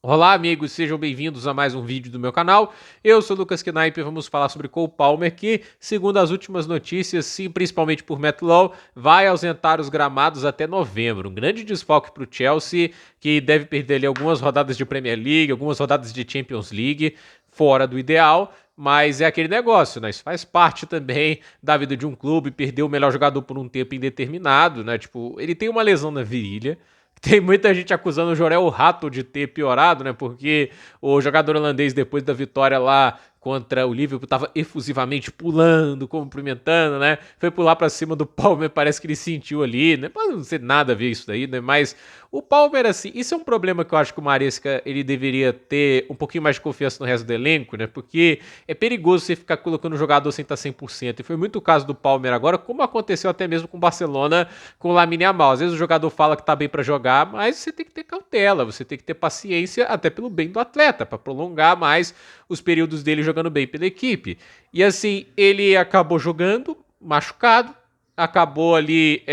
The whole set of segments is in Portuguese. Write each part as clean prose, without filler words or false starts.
Olá, amigos, sejam bem-vindos a mais um vídeo do meu canal. Eu sou o Lucas Knaip e vamos falar sobre Cole Palmer, que, segundo as últimas notícias, sim, principalmente por Matt Law, vai ausentar os gramados até novembro. Um grande desfalque para o Chelsea, que deve perder ali algumas rodadas de Premier League, algumas rodadas de Champions League, fora do ideal. Mas é aquele negócio, né? Isso faz parte também da vida de um clube, perder o melhor jogador por um tempo indeterminado, né? Tipo, ele tem uma lesão na virilha. Tem muita gente acusando o Jorel Rato de ter piorado, né? Porque o jogador holandês, depois da vitória lá contra o Liverpool, estava efusivamente pulando, cumprimentando, né? Foi pular para cima do Palmer, parece que ele sentiu ali, né? Pode não ser nada a ver isso daí, né? Mas o Palmer, assim, isso é um problema que eu acho que o Maresca, ele deveria ter um pouquinho mais de confiança no resto do elenco, né? Porque é perigoso você ficar colocando o jogador sem estar 100%. E foi muito o caso do Palmer agora, como aconteceu até mesmo com o Barcelona, com o Lamine Yamal. Às vezes o jogador fala que tá bem para jogar, mas você tem que ter cautela, você tem que ter paciência, até pelo bem do atleta, para prolongar mais os períodos dele jogando bem pela equipe. E assim, ele acabou jogando machucado, acabou ali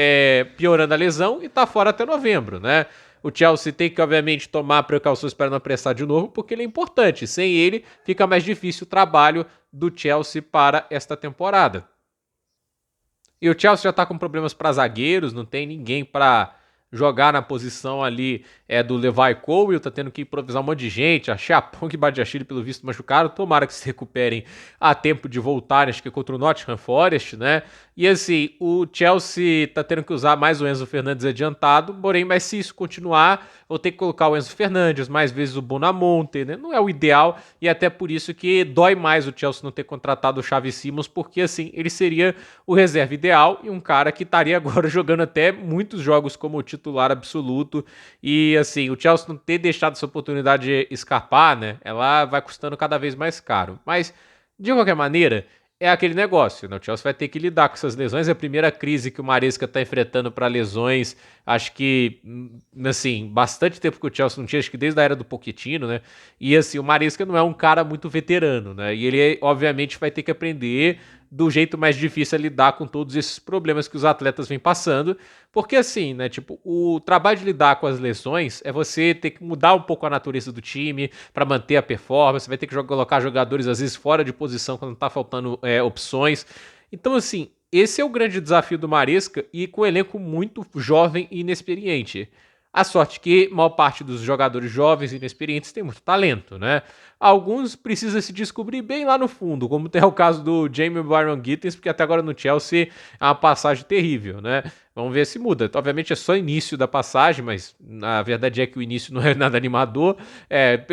piorando a lesão e tá fora até novembro, né? O Chelsea tem que, obviamente, tomar precauções para não apressar de novo, porque ele é importante. Sem ele, fica mais difícil o trabalho do Chelsea para esta temporada. E o Chelsea já tá com problemas para zagueiros, não tem ninguém para jogar na posição ali do Levi Cole, tá tendo que improvisar um monte de gente, a Chapong e Badiashile pelo visto machucaram, tomara que se recuperem a tempo de voltar, acho que é contra o Nottingham Forest, né? E assim, o Chelsea tá tendo que usar mais o Enzo Fernandes adiantado, porém, mas se isso continuar, vou ter que colocar o Enzo Fernandes, mais vezes o Bonamonte, né? Não é o ideal, e até por isso que dói mais o Chelsea não ter contratado o Xavi Simons, porque assim, ele seria o reserva ideal e um cara que estaria agora jogando até muitos jogos como titular absoluto. E assim, o Chelsea não ter deixado essa oportunidade escapar, né? Ela vai custando cada vez mais caro. Mas, de qualquer maneira, é aquele negócio, né? O Chelsea vai ter que lidar com essas lesões. É a primeira crise que o Maresca está enfrentando para lesões. Acho que, assim, bastante tempo que o Chelsea não tinha, acho que desde a era do Pochettino, né? E assim, o Maresca não é um cara muito veterano, né? E ele, obviamente, vai ter que aprender do jeito mais difícil a lidar com todos esses problemas que os atletas vêm passando, porque assim, né, tipo, o trabalho de lidar com as lesões é você ter que mudar um pouco a natureza do time para manter a performance, vai ter que colocar jogadores às vezes fora de posição quando tá faltando opções. Então assim, esse é o grande desafio do Maresca e com um elenco muito jovem e inexperiente. A sorte que a maior parte dos jogadores jovens e inexperientes tem muito talento, né? Alguns precisam se descobrir bem lá no fundo, como tem o caso do Jamie Byron Gittens, porque até agora no Chelsea é uma passagem terrível, né? Vamos ver se muda. Obviamente é só início da passagem, mas a verdade é que o início não é nada animador.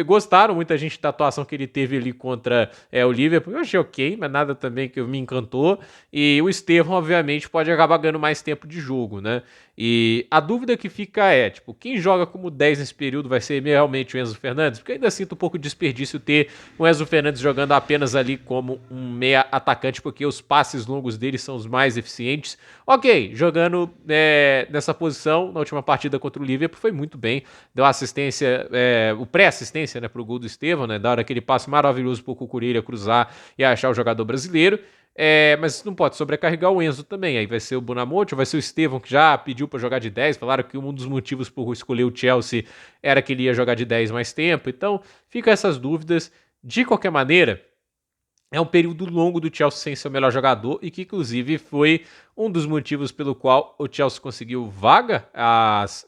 Gostaram muita gente da atuação que ele teve ali contra o Liverpool. Eu achei ok, mas nada também que me encantou. E o Estevão, obviamente, pode acabar ganhando mais tempo de jogo, né? E a dúvida que fica é, tipo, quem joga como 10 nesse período vai ser realmente o Enzo Fernandes? Porque eu ainda sinto um pouco de desperdício ter o Enzo Fernandes jogando apenas ali como um meia atacante, porque os passes longos dele são os mais eficientes. Ok, jogando nessa posição na última partida contra o Liverpool foi muito bem, deu assistência, o pré-assistência, né, pro gol do Estevão, né, dar aquele passe maravilhoso pro Cucurella cruzar e achar o jogador brasileiro. Mas não pode sobrecarregar o Enzo também. Aí vai ser o Bonamonte, vai ser o Estevão, que já pediu para jogar de 10. Falaram que um dos motivos por escolher o Chelsea era que ele ia jogar de 10 mais tempo. Então, fica essas dúvidas. De qualquer maneira, é um período longo do Chelsea sem ser o melhor jogador e que, inclusive, foi um dos motivos pelo qual o Chelsea conseguiu vaga às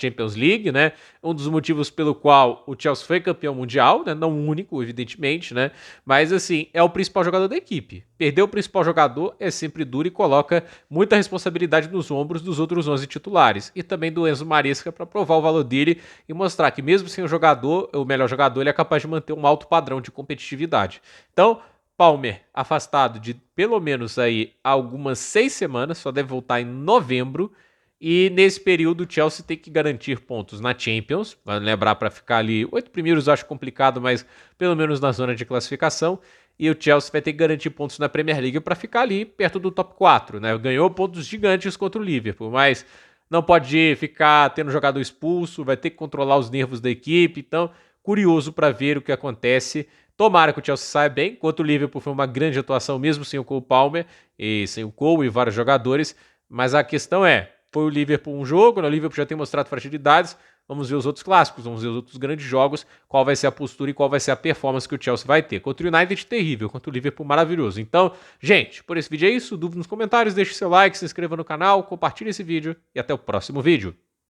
Champions League, né? Um dos motivos pelo qual o Chelsea foi campeão mundial, né? Não o único, evidentemente, né? Mas, assim, é o principal jogador da equipe. Perder o principal jogador é sempre duro e coloca muita responsabilidade nos ombros dos outros 11 titulares. E também do Enzo Maresca para provar o valor dele e mostrar que mesmo sem o jogador, o melhor jogador, ele é capaz de manter um alto padrão de competitividade. Então, Palmer afastado de pelo menos aí algumas 6 semanas, só deve voltar em novembro. E nesse período o Chelsea tem que garantir pontos na Champions, vai lembrar para ficar ali, 8 primeiros eu acho complicado, mas pelo menos na zona de classificação. E o Chelsea vai ter que garantir pontos na Premier League para ficar ali perto do top 4, né? Ganhou pontos gigantes contra o Liverpool, mas não pode ficar tendo jogador expulso, vai ter que controlar os nervos da equipe. Então, curioso para ver o que acontece. Tomara que o Chelsea saia bem, enquanto o Liverpool foi uma grande atuação, mesmo sem o Cole Palmer, e sem o Cole e vários jogadores. Mas a questão é, foi o Liverpool um jogo, né? O Liverpool já tem mostrado fragilidades, vamos ver os outros clássicos, vamos ver os outros grandes jogos, qual vai ser a postura e qual vai ser a performance que o Chelsea vai ter. Contra o United, terrível, contra o Liverpool, maravilhoso. Então, gente, por esse vídeo é isso, dúvida nos comentários, deixe seu like, se inscreva no canal, compartilhe esse vídeo e até o próximo vídeo.